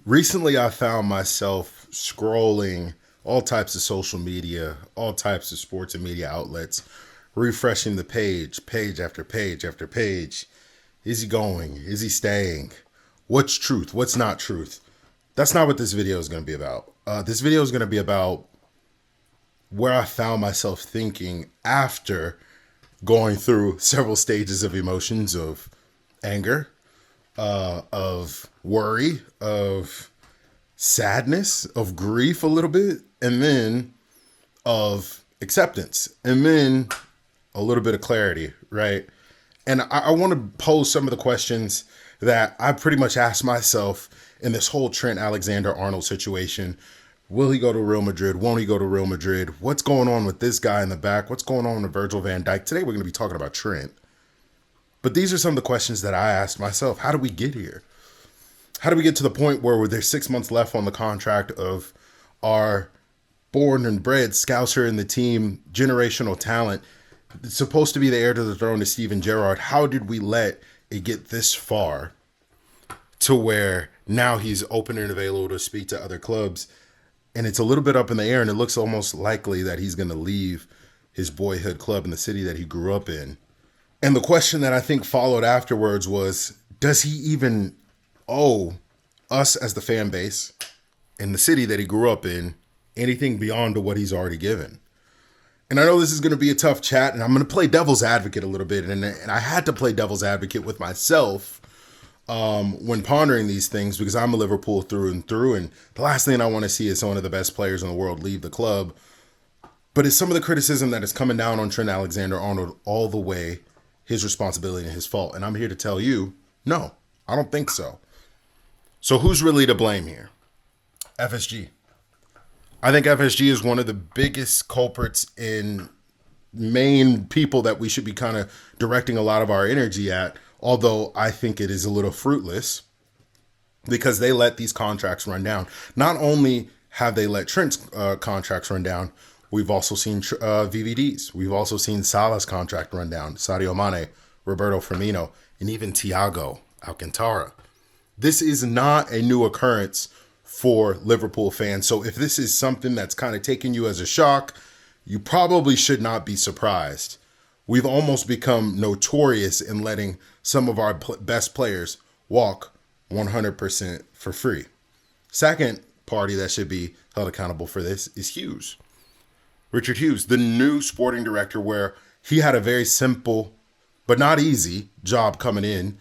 Recently, I found myself scrolling all types of social media, all types of sports and media outlets, refreshing the page after page after page. Is he going? Is he staying? What's truth? What's not truth? That's not what this video is going to be about. This video is going to be about where I found myself thinking after going through several stages of emotions of anger, of worry, of sadness, of grief a little bit, and then of acceptance, and then a little bit of clarity, right? And I want to pose some of the questions that I pretty much asked myself in this whole Trent Alexander-Arnold situation. Will he go to Real Madrid? Won't he go to Real Madrid? What's going on with this guy in the back? What's going on with Virgil van Dijk? Today we're going to be talking about Trent. But these are some of the questions that I asked myself. How do we get here? How do we get to the point where there's 6 months left on the contract of our born and bred Scouser in the team, generational talent, supposed to be the heir to the throne to Steven Gerrard? How did we let it get this far to where now he's open and available to speak to other clubs? And it's a little bit up in the air, and it looks almost likely that he's going to leave his boyhood club in the city that he grew up in. And the question that I think followed afterwards was, does he even owe us as the fan base in the city that he grew up in anything beyond what he's already given? And I know this is going to be a tough chat, and I'm going to play devil's advocate a little bit. And I had to play devil's advocate with myself when pondering these things, because I'm a Liverpool through and through. And the last thing I want to see is one of the best players in the world leave the club. But it's some of the criticism that is coming down on Trent Alexander-Arnold all the way his responsibility and his fault. And I'm here to tell you, no, I don't think so. So who's really to blame here? FSG. I think FSG is one of the biggest culprits in main people that we should be kind of directing a lot of our energy at, although I think it is a little fruitless because they let these contracts run down. Not only have they let Trent's contracts run down, we've also seen VVD's. We've also seen Salah's contract run down, Sadio Mane, Roberto Firmino, and even Thiago Alcantara. This is not a new occurrence for Liverpool fans. So if this is something that's kind of taking you as a shock, you probably should not be surprised. We've almost become notorious in letting some of our best players walk 100% for free. Second party that should be held accountable for this is Hughes. Richard Hughes, the new sporting director, where he had a very simple but not easy job coming in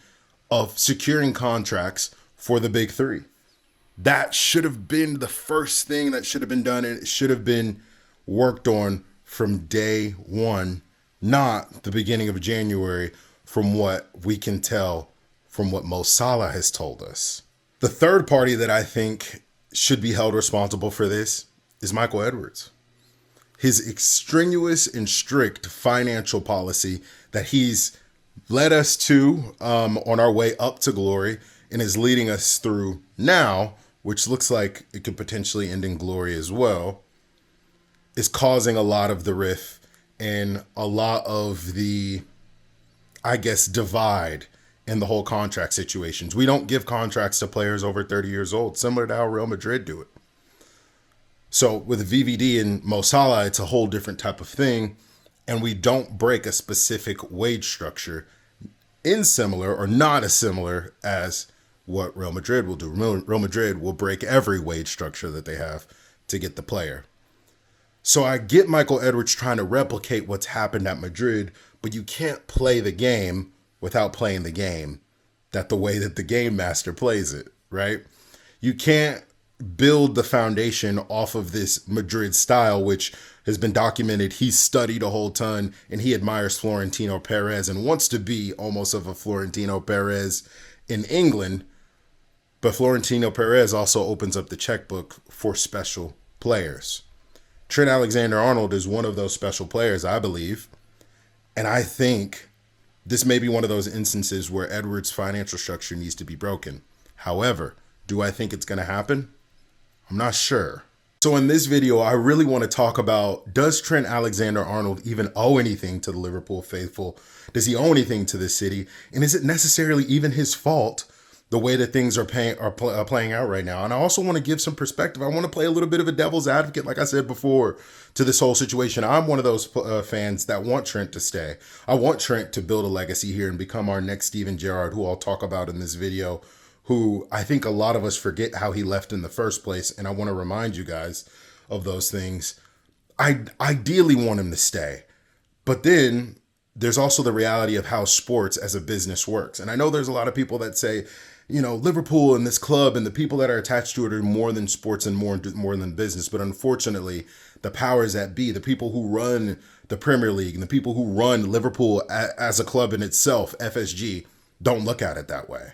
of securing contracts for the big three. That should have been the first thing that should have been done, and it should have been worked on from day one, not the beginning of January, from what we can tell from what Mo Salah has told us. The third party that I think should be held responsible for this is Michael Edwards. His extraneous and strict financial policy that he's led us to on our way up to glory and is leading us through now, which looks like it could potentially end in glory as well, is causing a lot of the rift and a lot of the, I guess, divide in the whole contract situations. We don't give contracts to players over 30 years old, similar to how Real Madrid do it. So with VVD and Mo Salah, it's a whole different type of thing, and we don't break a specific wage structure in similar or not as similar as what Real Madrid will do. Real Madrid will break every wage structure that they have to get the player. So I get Michael Edwards trying to replicate what's happened at Madrid, but you can't play the game without playing the game that the way that the game master plays it, right? You can't build the foundation off of this Madrid style, which has been documented. He's studied a whole ton, and he admires Florentino Perez and wants to be almost of a Florentino Perez in England. But Florentino Perez also opens up the checkbook for special players. Trent Alexander-Arnold is one of those special players, I believe. And I think this may be one of those instances where Edwards' financial structure needs to be broken. However, do I think it's going to happen? I'm not sure. So in this video, I really want to talk about, does Trent Alexander-Arnold even owe anything to the Liverpool faithful? Does he owe anything to this city? And is it necessarily even his fault the way that things are playing out right now. And I also want to give some perspective. I want to play a little bit of a devil's advocate, like I said before, to this whole situation. I'm one of those fans that want Trent to stay. I want Trent to build a legacy here and become our next Steven Gerrard, who I'll talk about in this video, who I think a lot of us forget how he left in the first place. And I want to remind you guys of those things. I ideally want him to stay. But then there's also the reality of how sports as a business works. And I know there's a lot of people that say, you know, Liverpool and this club and the people that are attached to it are more than sports and more than business. But unfortunately, the powers that be, the people who run the Premier League and the people who run Liverpool as a club in itself, FSG, don't look at it that way.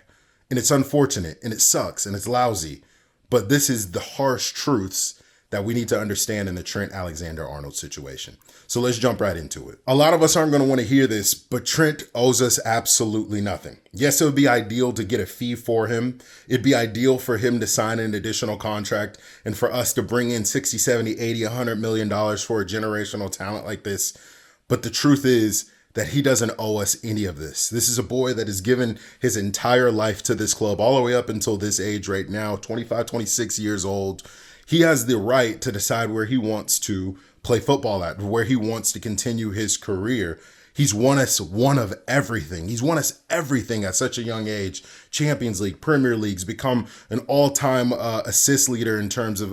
And it's unfortunate and it sucks and it's lousy. But this is the harsh truths that we need to understand in the Trent Alexander-Arnold situation. So let's jump right into it. A lot of us aren't going to want to hear this, but Trent owes us absolutely nothing. Yes, it would be ideal to get a fee for him. It'd be ideal for him to sign an additional contract and for us to bring in 60, 70, 80, $100 million for a generational talent like this. But the truth is that he doesn't owe us any of this. This is a boy that has given his entire life to this club all the way up until this age right now, 25, 26 years old. He has the right to decide where he wants to play football at, where he wants to continue his career. He's won us one of everything. He's won us everything at such a young age. Champions League, Premier Leagues, become an all-time assist leader in terms of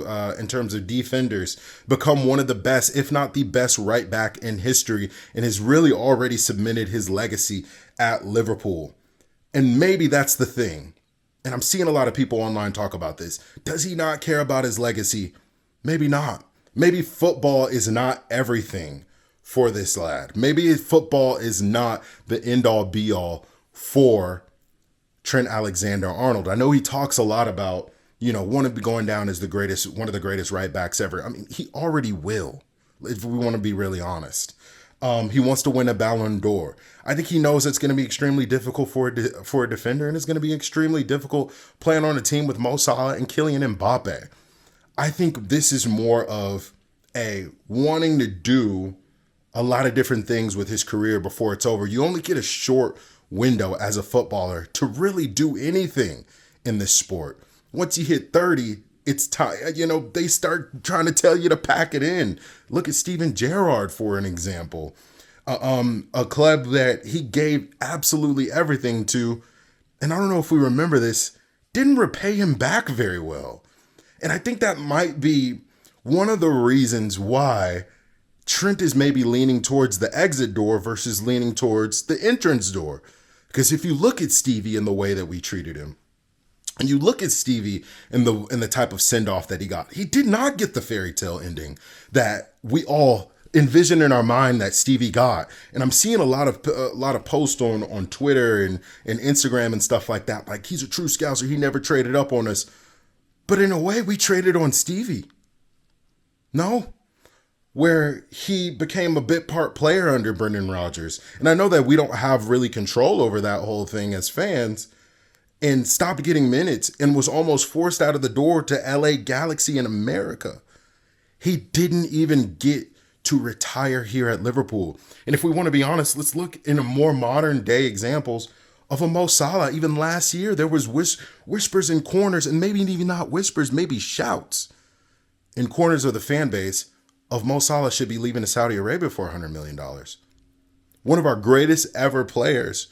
defenders, become one of the best, if not the best right back in history, and has really already cemented his legacy at Liverpool. And maybe that's the thing. And I'm seeing a lot of people online talk about this. Does he not care about his legacy? Maybe not. Maybe football is not everything for this lad. Maybe football is not the end-all be-all for Trent Alexander-Arnold. I know he talks a lot about, you know, wanting to be going down as one of the greatest right backs ever. I mean, he already will, if we want to be really honest. He wants to win a Ballon d'Or. I think he knows it's going to be extremely difficult for a defender, and it's going to be extremely difficult playing on a team with Mo Salah and Kylian Mbappe. I think this is more of a wanting to do a lot of different things with his career before it's over. You only get a short window as a footballer to really do anything in this sport. Once you hit 30, it's time, you know, they start trying to tell you to pack it in. Look at Steven Gerrard, for an example. A club that he gave absolutely everything to, and I don't know if we remember this, didn't repay him back very well. And I think that might be one of the reasons why Trent is maybe leaning towards the exit door versus leaning towards the entrance door. Because if you look at Stevie and the way that we treated him, and you look at Stevie and the type of send-off that he got, he did not get the fairy tale ending that we all envisioned in our mind that Stevie got. And I'm seeing a lot of posts on Twitter and Instagram and stuff like that. Like, he's a true Scouser. He never traded up on us. But in a way, we traded on Stevie. No, where he became a bit part player under Brendan Rodgers. And I know that we don't have really control over that whole thing as fans, and stopped getting minutes and was almost forced out of the door to LA Galaxy in America. He didn't even get to retire here at Liverpool. And if we want to be honest, let's look in a more modern day examples of a Mo Salah. Even last year, there was whispers in corners, and maybe even not whispers, maybe shouts in corners of the fan base of Mo Salah should be leaving to Saudi Arabia for $100 million. One of our greatest ever players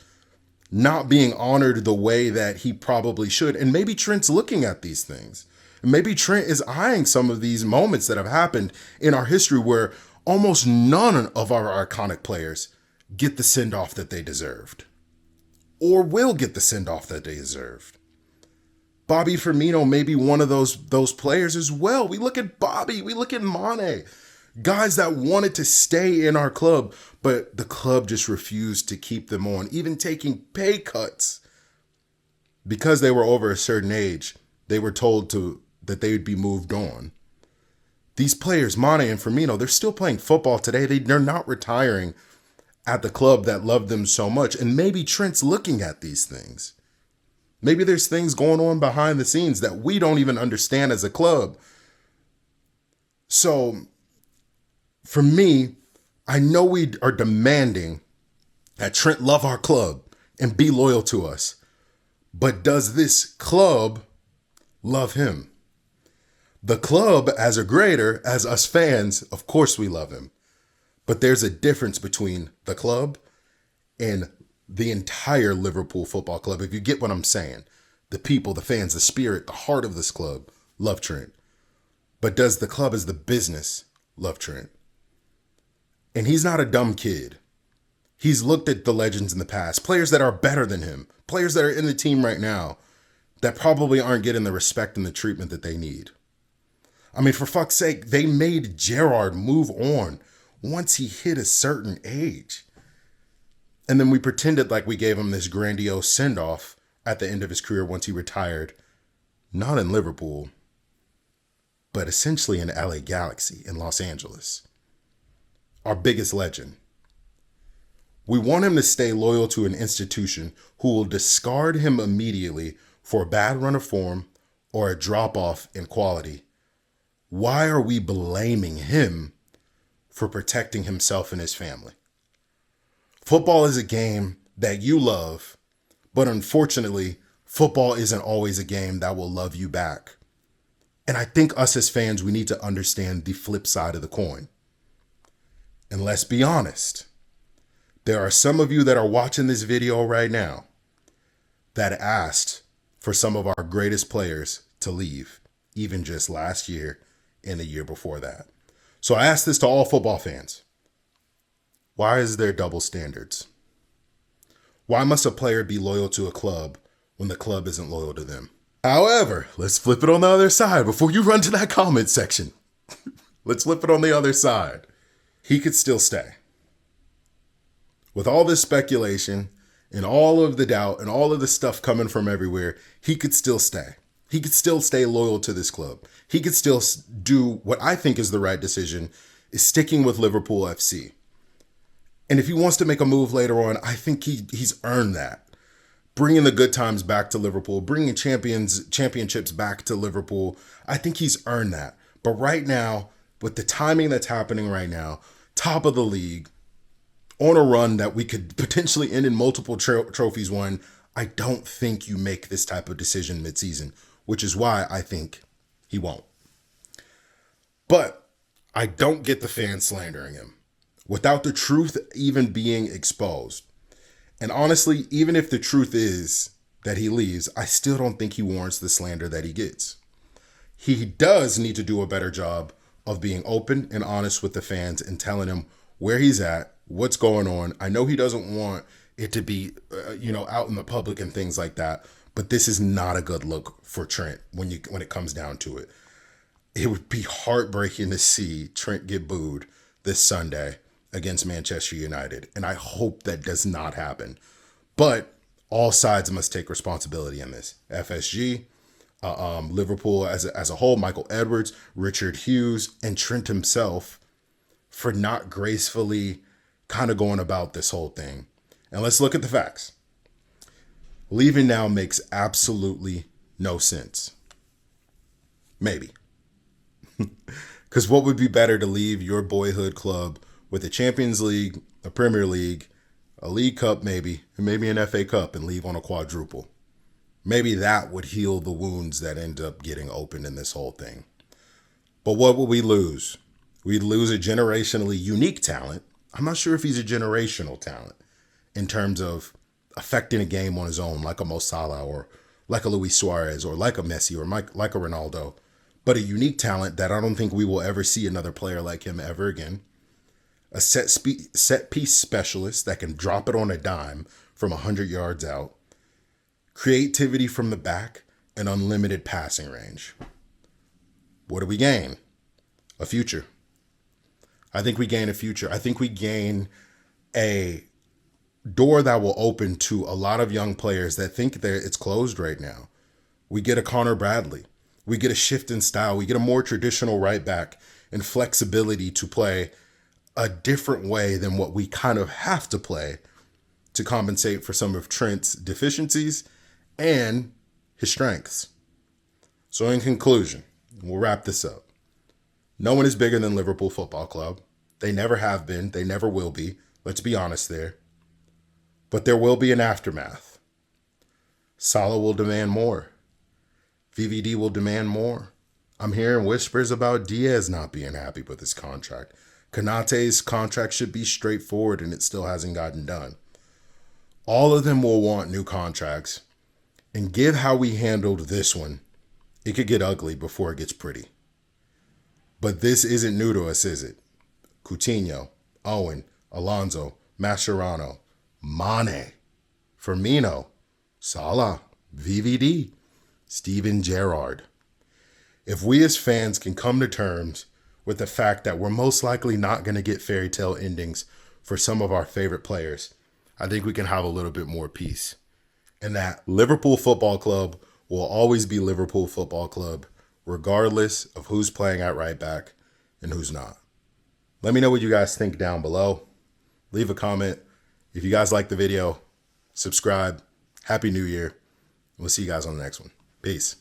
not being honored the way that he probably should. And maybe Trent's looking at these things. Maybe Trent is eyeing some of these moments that have happened in our history where almost none of our iconic players get the send-off that they deserved, or will get the send-off that they deserved. Bobby Firmino may be one of those players as well. We look at Bobby, we look at Mane, guys that wanted to stay in our club, but the club just refused to keep them on, even taking pay cuts. Because they were over a certain age, they were told that they would be moved on. These players, Mane and Firmino, they're still playing football today. They're not retiring at the club that loved them so much. And maybe Trent's looking at these things. Maybe there's things going on behind the scenes that we don't even understand as a club. So, for me, I know we are demanding that Trent love our club and be loyal to us. But does this club love him? The club, as a greater, as us fans, of course we love him. But there's a difference between the club and the entire Liverpool Football Club. If you get what I'm saying, the people, the fans, the spirit, the heart of this club love Trent. But does the club as the business love Trent? And he's not a dumb kid. He's looked at the legends in the past, players that are better than him, players that are in the team right now that probably aren't getting the respect and the treatment that they need. I mean, for fuck's sake, they made Gerrard move on once he hit a certain age. And then we pretended like we gave him this grandiose send-off at the end of his career once he retired, not in Liverpool, but essentially in LA Galaxy in Los Angeles. Our biggest legend. We want him to stay loyal to an institution who will discard him immediately for a bad run of form or a drop-off in quality. Why are we blaming him for protecting himself and his family? Football is a game that you love, but unfortunately, football isn't always a game that will love you back. And I think us as fans, we need to understand the flip side of the coin. And let's be honest, there are some of you that are watching this video right now that asked for some of our greatest players to leave, even just last year and the year before that. So I ask this to all football fans. Why is there double standards? Why must a player be loyal to a club when the club isn't loyal to them? However, let's flip it on the other side before you run to that comment section. Let's flip it on the other side. He could still stay. With all this speculation and all of the doubt and all of the stuff coming from everywhere, he could still stay. He could still stay loyal to this club. He could still do what I think is the right decision, is sticking with Liverpool FC. And if he wants to make a move later on, I think he's earned that. Bringing the good times back to Liverpool, bringing championships back to Liverpool, I think he's earned that. But right now, with the timing that's happening right now, top of the league, on a run that we could potentially end in multiple trophies won, I don't think you make this type of decision midseason, which is why I think he won't. But I don't get the fans slandering him without the truth even being exposed. And honestly, even if the truth is that he leaves, I still don't think he warrants the slander that he gets. He does need to do a better job of being open and honest with the fans and telling them where he's at, what's going on. I know he doesn't want it to be, out in the public and things like that, but this is not a good look for Trent when it comes down to it. It would be heartbreaking to see Trent get booed this Sunday against Manchester United, and I hope that does not happen. But all sides must take responsibility in this. FSG, Liverpool as a whole, Michael Edwards, Richard Hughes, and Trent himself for not gracefully kind of going about this whole thing. And let's look at the facts. Leaving now makes absolutely no sense. Maybe. Because what would be better to leave your boyhood club with a Champions League, a Premier League, a League Cup maybe, and maybe an FA Cup and leave on a quadruple? Maybe that would heal the wounds that end up getting opened in this whole thing. But what would we lose? We'd lose a generationally unique talent. I'm not sure if he's a generational talent in terms of affecting a game on his own, like a Mo Salah or like a Luis Suarez or like a Messi or like a Ronaldo, but a unique talent that I don't think we will ever see another player like him ever again. A set piece specialist that can drop it on a dime from 100 yards out. Creativity from the back and unlimited passing range. What do we gain? A future. I think we gain a future. I think we gain a door that will open to a lot of young players that think that it's closed right now. We get a Connor Bradley. We get a shift in style. We get a more traditional right back and flexibility to play a different way than what we kind of have to play to compensate for some of Trent's deficiencies and his strengths. So in conclusion, we'll wrap this up. No one is bigger than Liverpool Football Club. They never have been. They never will be. Let's be honest there. But there will be an aftermath. Salah will demand more. VVD will demand more. I'm hearing whispers about Diaz not being happy with his contract. Konate's contract should be straightforward and it still hasn't gotten done. All of them will want new contracts. And given how we handled this one, it could get ugly before it gets pretty. But this isn't new to us, is it? Coutinho, Owen, Alonso, Mascherano, Mane, Firmino, Salah, VVD, Steven Gerrard. If we as fans can come to terms with the fact that we're most likely not going to get fairy tale endings for some of our favorite players, I think we can have a little bit more peace. And that Liverpool Football Club will always be Liverpool Football Club, regardless of who's playing at right back and who's not. Let me know what you guys think down below. Leave a comment. If you guys like the video, subscribe. Happy New Year. We'll see you guys on the next one. Peace.